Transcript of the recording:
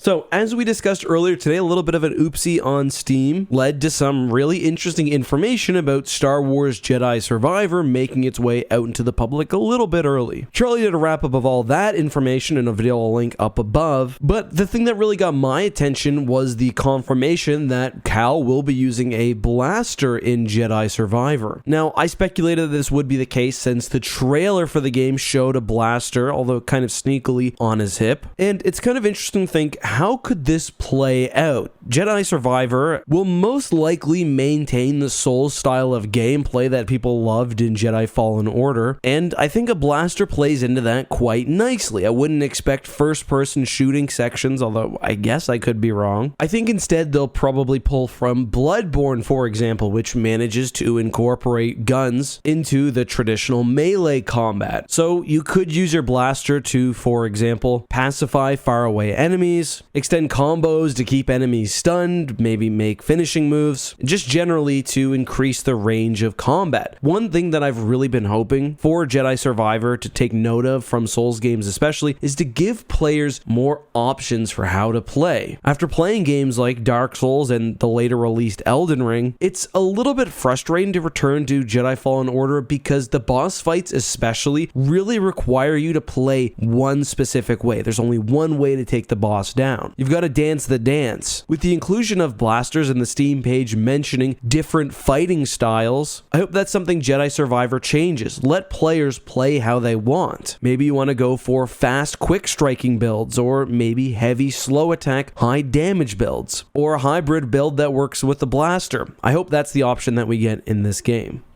So, as we discussed earlier today, a little bit of an oopsie on Steam led to some really interesting information about Star Wars Jedi Survivor making its way out into the public a little bit early. Charlie did a wrap-up of all that information in a video I'll link up above, but the thing that really got my attention was the confirmation that Cal will be using a blaster in Jedi Survivor. Now, I speculated that this would be the case since the trailer for the game showed a blaster, although kind of sneakily, on his hip, and it's kind of interesting to think, how could this play out? Jedi Survivor will most likely maintain the Souls style of gameplay that people loved in Jedi Fallen Order, and I think a blaster plays into that quite nicely. I wouldn't expect first-person shooting sections, although I guess I could be wrong. I think instead they'll probably pull from Bloodborne, for example, which manages to incorporate guns into the traditional melee combat. So you could use your blaster to, for example, pacify faraway enemies, extend combos to keep enemies stunned, maybe make finishing moves, just generally to increase the range of combat. One thing that I've really been hoping for Jedi Survivor to take note of from Souls games especially is to give players more options for how to play. After playing games like Dark Souls and the later released Elden Ring, it's a little bit frustrating to return to Jedi Fallen Order because the boss fights especially really require you to play one specific way. There's only one way to take the boss down. You've got to dance the dance. With the inclusion of blasters in the Steam page mentioning different fighting styles, I hope that's something Jedi Survivor changes. Let players play how they want. Maybe you want to go for fast, quick striking builds, or maybe heavy, slow attack, high damage builds, or a hybrid build that works with the blaster. I hope that's the option that we get in this game.